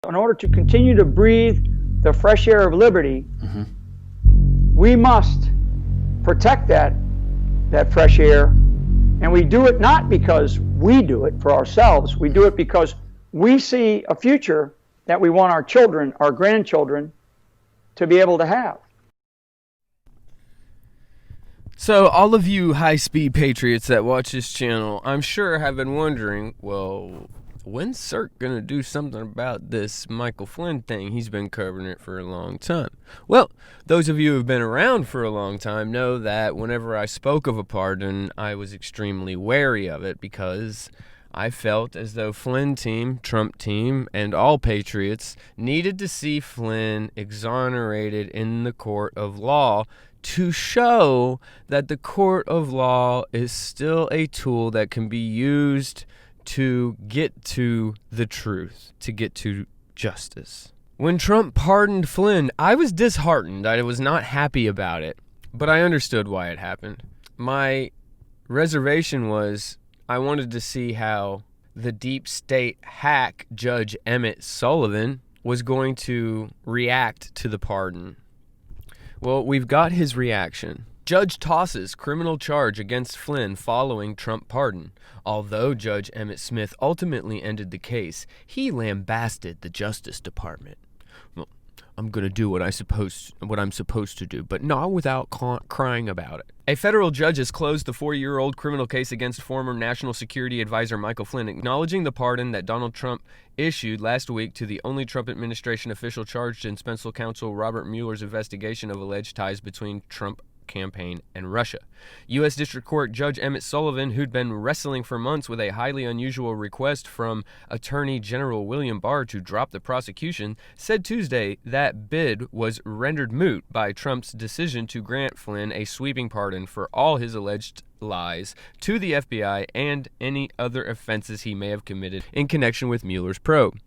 In order to continue to breathe the fresh air of liberty, we must protect that fresh air. And we do it not because we do it for ourselves. We do it because we see a future that we want our children, our grandchildren, to be able to have. So all of you high-speed patriots that watch this channel, I'm sure have been wondering, well, when's CERC going to do something about this Michael Flynn thing? He's been covering it for a long time. Well, those of you who have been around for a long time know that whenever I spoke of a pardon, I was extremely wary of it because I felt as though Flynn team, Trump team, and all patriots needed to see Flynn exonerated in the court of law to show that the court of law is still a tool that can be used to get to the truth, to get to justice. When Trump pardoned Flynn, I was disheartened. I was not happy about it, but I understood why it happened. My reservation was I wanted to see how the deep state hack Judge Emmett Sullivan was going to react to the pardon. Well, we've got his reaction. Judge tosses criminal charge against Flynn following Trump pardon. Although Judge Emmett Smith ultimately ended the case, he lambasted the Justice Department. Well, I'm going to do what I'm supposed to do, but not without crying about it. A federal judge has closed the 4-year-old criminal case against former National Security Advisor Michael Flynn, acknowledging the pardon that Donald Trump issued last week to the only Trump administration official charged in special counsel Robert Mueller's investigation of alleged ties between Trump campaign and Russia. U.S. District Court Judge Emmett Sullivan, who'd been wrestling for months with a highly unusual request from Attorney General William Barr to drop the prosecution, said Tuesday that bid was rendered moot by Trump's decision to grant Flynn a sweeping pardon for all his alleged lies to the FBI and any other offenses he may have committed in connection with Mueller's probe.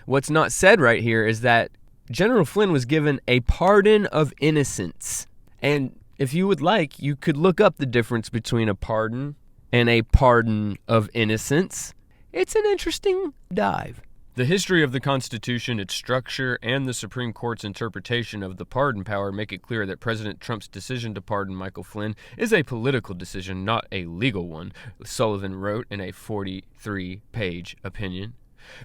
What's not said right here is that General Flynn was given a pardon of innocence. And if you would like, you could look up the difference between a pardon and a pardon of innocence. It's an interesting dive. The history of the Constitution, its structure, and the Supreme Court's interpretation of the pardon power make it clear that President Trump's decision to pardon Michael Flynn is a political decision, not a legal one, Sullivan wrote in a 43-page opinion.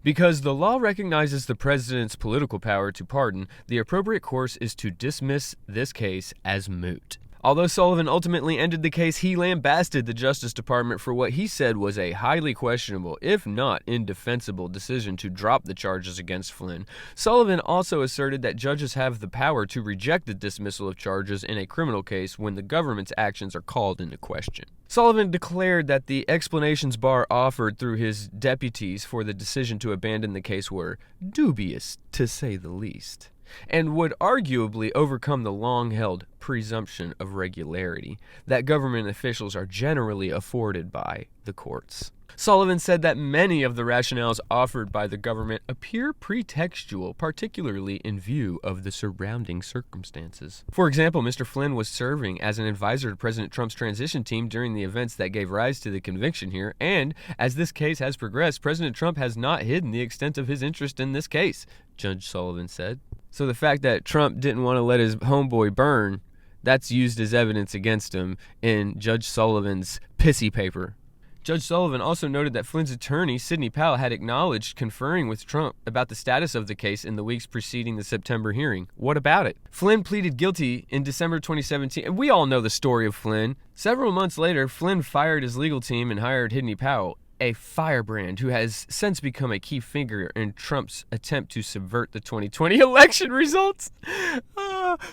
Because the law recognizes the president's political power to pardon, the appropriate course is to dismiss this case as moot. Although Sullivan ultimately ended the case, he lambasted the Justice Department for what he said was a highly questionable, if not indefensible, decision to drop the charges against Flynn. Sullivan also asserted that judges have the power to reject the dismissal of charges in a criminal case when the government's actions are called into question. Sullivan declared that the explanations Barr offered through his deputies for the decision to abandon the case were dubious, to say the least, and would arguably overcome the long-held presumption of regularity that government officials are generally afforded by the courts. Sullivan said that many of the rationales offered by the government appear pretextual, particularly in view of the surrounding circumstances. For example, Mr. Flynn was serving as an advisor to President Trump's transition team during the events that gave rise to the conviction here, and as this case has progressed, President Trump has not hidden the extent of his interest in this case, Judge Sullivan said. So the fact that Trump didn't want to let his homeboy burn, that's used as evidence against him in Judge Sullivan's pissy paper. Judge Sullivan also noted that Flynn's attorney, Sidney Powell, had acknowledged conferring with Trump about the status of the case in the weeks preceding the September hearing. What about it? Flynn pleaded guilty in December 2017, and we all know the story of Flynn. Several months later, Flynn fired his legal team and hired Sidney Powell, a firebrand who has since become a key figure in Trump's attempt to subvert the 2020 election results.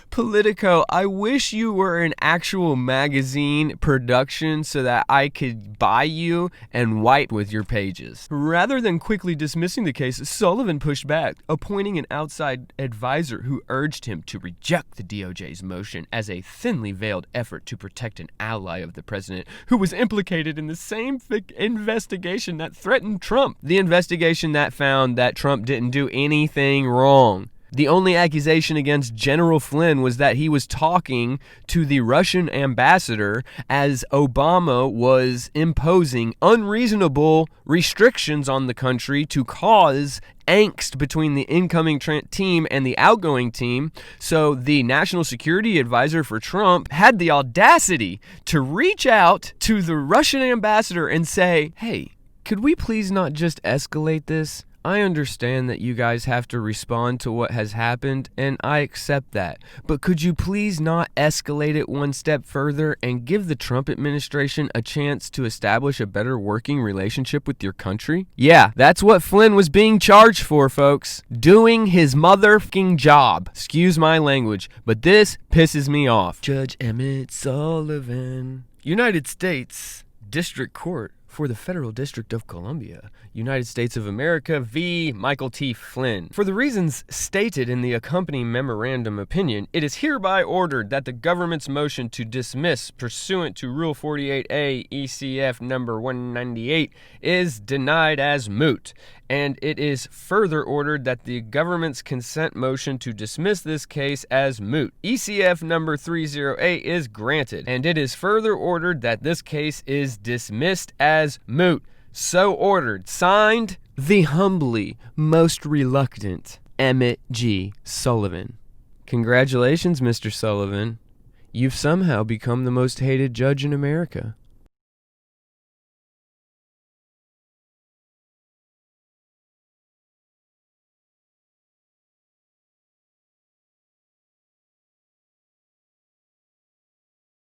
Politico, I wish you were an actual magazine production so that I could buy you and wipe with your pages. Rather than quickly dismissing the case, Sullivan pushed back, appointing an outside advisor who urged him to reject the DOJ's motion as a thinly veiled effort to protect an ally of the president who was implicated in the same investigation that threatened Trump. The investigation that found that Trump didn't do anything wrong. The only accusation against General Flynn was that he was talking to the Russian ambassador as Obama was imposing unreasonable restrictions on the country to cause angst between the incoming team and the outgoing team. So the national security advisor for Trump had the audacity to reach out to the Russian ambassador and say, hey, could we please not just escalate this? I understand that you guys have to respond to what has happened, and I accept that. But could you please not escalate it one step further and give the Trump administration a chance to establish a better working relationship with your country? Yeah, that's what Flynn was being charged for, folks. Doing his motherfucking job. Excuse my language, but this pisses me off. Judge Emmett Sullivan. United States District Court for the Federal District of Columbia, United States of America v. Michael T. Flynn. For the reasons stated in the accompanying memorandum opinion, it is hereby ordered that the government's motion to dismiss pursuant to Rule 48A ECF number 198 is denied as moot. And it is further ordered that the government's consent motion to dismiss this case as moot, ECF number 308, is granted. And it is further ordered that this case is dismissed as moot. So ordered. Signed, the humbly most reluctant Emmett G. Sullivan. Congratulations, Mr. Sullivan. You've somehow become the most hated judge in America.